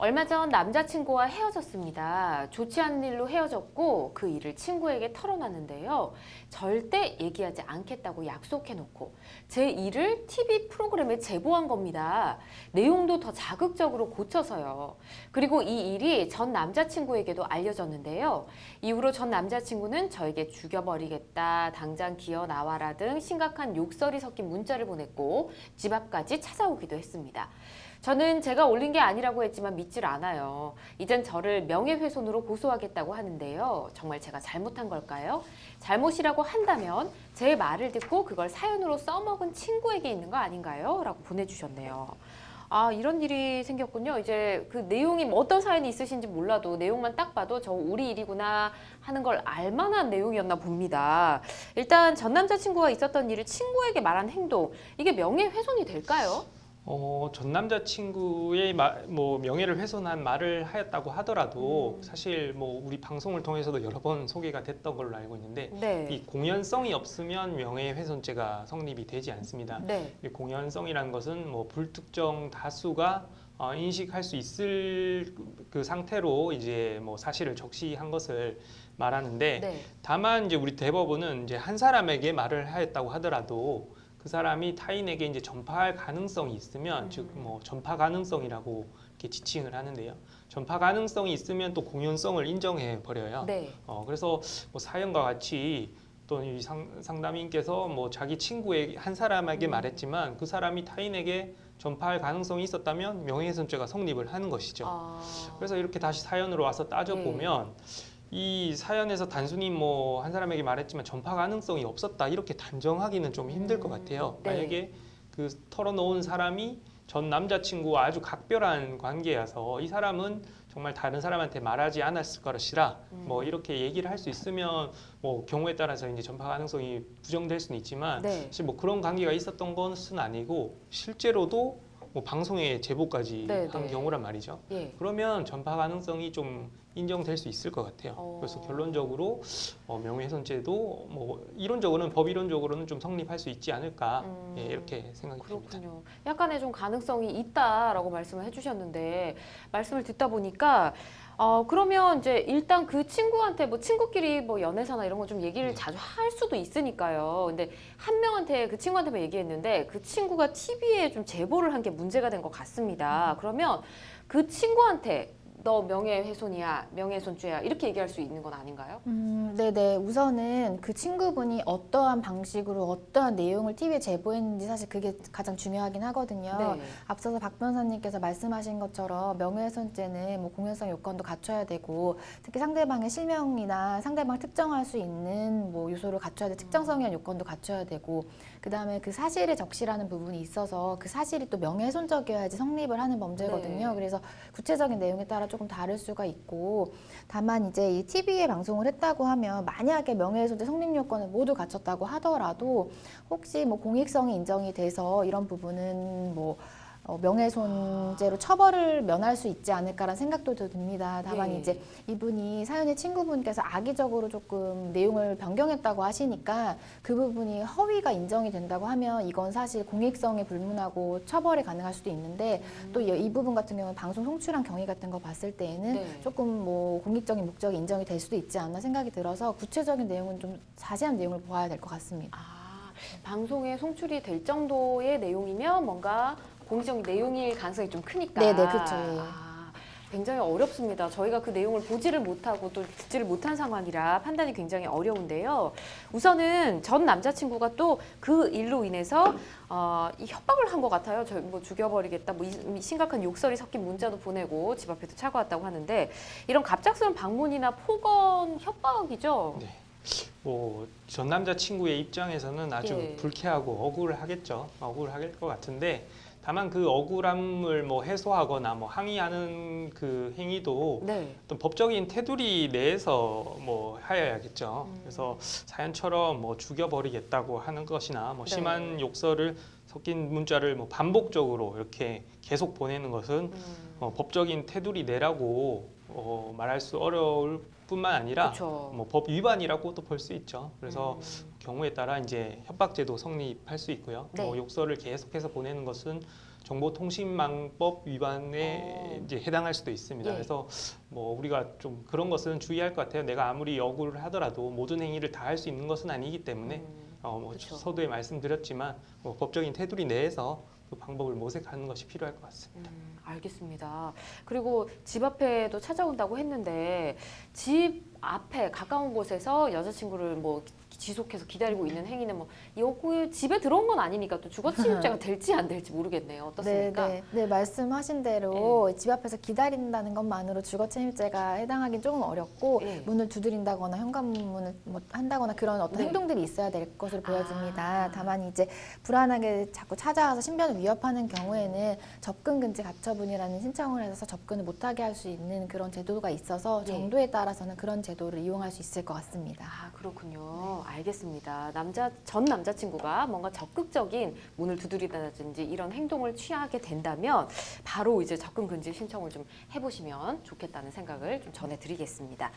얼마 전 남자친구와 헤어졌습니다. 좋지 않은 일로 헤어졌고 그 일을 친구에게 털어놨는데요. 절대 얘기하지 않겠다고 약속해놓고 제 일을 TV 프로그램에 제보한 겁니다. 내용도 더 자극적으로 고쳐서요. 그리고 이 일이 전 남자친구에게도 알려졌는데요. 이후로 전 남자친구는 저에게 죽여버리겠다, 당장 기어 나와라 등 심각한 욕설이 섞인 문자를 보냈고 집 앞까지 찾아오기도 했습니다. 저는 제가 올린 게 아니라고 했지만 믿질 않아요. 이젠 저를 명예훼손으로 고소하겠다고 하는데요. 정말 제가 잘못한 걸까요? 잘못이라고 한다면 제 말을 듣고 그걸 사연으로 써먹은 친구에게 있는 거 아닌가요? 라고 보내주셨네요. 아, 이런 일이 생겼군요. 이제 그 내용이 뭐 어떤 사연이 있으신지 몰라도 내용만 딱 봐도 저 우리 일이구나 하는 걸 알만한 내용이었나 봅니다. 일단 전 남자친구가 있었던 일을 친구에게 말한 행동, 이게 명예훼손이 될까요? 전 남자친구의 명예를 훼손한 말을 하였다고 하더라도 사실 뭐 우리 방송을 통해서도 여러 번 소개가 됐던 걸로 알고 있는데 네. 이 공연성이 없으면 명예훼손죄가 성립이 되지 않습니다. 네. 이 공연성이라는 것은 뭐 불특정 다수가 인식할 수 있을 그 상태로 이제 뭐 사실을 적시한 것을 말하는데 네. 다만 이제 우리 대법원은 이제 한 사람에게 말을 하였다고 하더라도 그 사람이 타인에게 이제 전파할 가능성이 있으면 즉 뭐 전파 가능성이라고 이렇게 지칭을 하는데요. 전파 가능성이 있으면 또 공연성을 인정해 버려요. 네. 그래서 뭐 사연과 같이 또 이 상담인께서 뭐 자기 친구에게 한 사람에게 말했지만 그 사람이 타인에게 전파할 가능성이 있었다면 명예훼손죄가 성립을 하는 것이죠. 그래서 이렇게 다시 사연으로 와서 따져보면 이 사연에서 단순히 뭐 한 사람에게 말했지만 전파 가능성이 없었다 이렇게 단정하기는 좀 힘들 것 같아요. 네. 만약에 그 털어놓은 사람이 전 남자친구와 아주 각별한 관계여서 이 사람은 정말 다른 사람한테 말하지 않았을 것이라 뭐 이렇게 얘기를 할 수 있으면 뭐 경우에 따라서 이제 전파 가능성이 부정될 수는 있지만 네. 사실 뭐 그런 관계가 있었던 것은 아니고 실제로도 뭐 방송에 제보까지 네, 한 네. 경우란 말이죠. 예. 그러면 전파 가능성이 좀 인정될 수 있을 것 같아요. 그래서 결론적으로 명예훼손죄도 뭐 이론적으로는 법 이론적으로는 좀 성립할 수 있지 않을까 이렇게 생각이 듭니다. 그렇군요. 약간의 좀 가능성이 있다라고 말씀을 해주셨는데 말씀을 듣다 보니까 그러면 이제 일단 그 친구한테 뭐 친구끼리 뭐 연애사나 이런 거 좀 얘기를 자주 할 수도 있으니까요. 근데 한 명한테 그 친구한테만 얘기했는데 그 친구가 TV에 좀 제보를 한 게 문제가 된 것 같습니다. 그러면 그 친구한테 너 명예훼손이야, 명예훼손죄야 이렇게 얘기할 수 있는 건 아닌가요? 네네. 우선은 그 친구분이 어떠한 방식으로 어떠한 내용을 TV에 제보했는지 사실 그게 가장 중요하긴 하거든요. 네. 앞서서 박 변호사님께서 말씀하신 것처럼 명예훼손죄는 뭐 공연성 요건도 갖춰야 되고 특히 상대방의 실명이나 상대방을 특정할 수 있는 뭐 요소를 갖춰야 돼, 특정성이란 요건도 갖춰야 되고 그 다음에 그 사실의 적시라는 부분이 있어서 그 사실이 또 명예훼손적이어야지 성립을 하는 범죄거든요. 네. 그래서 구체적인 내용에 따라 조금 다를 수가 있고 다만 이제 이 TV에 방송을 했다고 하면 만약에 명예훼손죄 성립 요건을 모두 갖췄다고 하더라도 혹시 뭐 공익성이 인정이 돼서 이런 부분은 뭐 명예훼손죄로 처벌을 면할 수 있지 않을까라는 생각도 듭니다. 다만 예. 이제 이분이 사연의 친구분께서 악의적으로 조금 내용을 변경했다고 하시니까 그 부분이 허위가 인정이 된다고 하면 이건 사실 공익성에 불문하고 처벌이 가능할 수도 있는데 또 이 부분 같은 경우는 방송 송출한 경위 같은 거 봤을 때에는 네. 조금 뭐 공익적인 목적이 인정이 될 수도 있지 않나 생각이 들어서 구체적인 내용은 좀 자세한 내용을 보아야 될 것 같습니다. 방송에 송출이 될 정도의 내용이면 뭔가 공식적인 내용일 가능성이 좀 크니까. 네네, 그렇죠. 예. 굉장히 어렵습니다. 저희가 그 내용을 보지를 못하고 또 듣지를 못한 상황이라 판단이 굉장히 어려운데요. 우선은 전 남자친구가 또 그 일로 인해서 이 협박을 한 것 같아요. 저 뭐 죽여버리겠다, 뭐 이 심각한 욕설이 섞인 문자도 보내고 집 앞에도 차고 왔다고 하는데 이런 갑작스러운 방문이나 폭언 협박이죠. 네. 뭐 전 남자친구의 입장에서는 아주 예. 불쾌하고 억울하겠죠. 억울할 것 같은데 다만 그 억울함을 뭐 해소하거나 뭐 항의하는 그 행위도 네. 어떤 법적인 테두리 내에서 뭐 하여야겠죠. 그래서 사연처럼 뭐 죽여버리겠다고 하는 것이나 뭐 심한 욕설을 섞인 문자를 뭐 반복적으로 이렇게 계속 보내는 것은 법적인 테두리 내라고 말할 수 어려울 뿐만 아니라 뭐 법 위반이라고도 볼 수 있죠. 그래서 경우에 따라 이제 협박죄도 성립할 수 있고요. 네. 욕설을 계속해서 보내는 것은 정보통신망법 위반에 이제 해당할 수도 있습니다. 예. 그래서 뭐 우리가 좀 그런 것은 주의할 것 같아요. 내가 아무리 요구를 하더라도 모든 행위를 다 할 수 있는 것은 아니기 때문에 뭐 그쵸. 서두에 말씀드렸지만 뭐 법적인 테두리 내에서 그 방법을 모색하는 것이 필요할 것 같습니다. 알겠습니다. 그리고 집 앞에도 찾아온다고 했는데 집 앞에 가까운 곳에서 여자친구를 뭐 지속해서 기다리고 있는 행위는 뭐 요거 집에 들어온 건 아니니까 또 주거침입죄가 될지 안 될지 모르겠네요. 어떻습니까? 네, 말씀하신 대로 집 앞에서 기다린다는 것만으로 주거침입죄가 해당하기는 조금 어렵고 예. 문을 두드린다거나 현관문을 뭐 한다거나 그런 어떤 네. 행동들이 있어야 될 것으로 보여집니다. 아. 다만 이제 불안하게 자꾸 찾아와서 신변을 위협하는 경우에는 접근 금지 가처분이라는 신청을 해서 접근을 못하게 할 수 있는 그런 제도가 있어서 예. 정도에 따라서는 그런 제도를 이용할 수 있을 것 같습니다. 아, 그렇군요. 알겠습니다. 전 남자친구가 뭔가 적극적인 문을 두드리다든지 이런 행동을 취하게 된다면 바로 이제 접근 금지 신청을 좀 해보시면 좋겠다는 생각을 좀 전해드리겠습니다.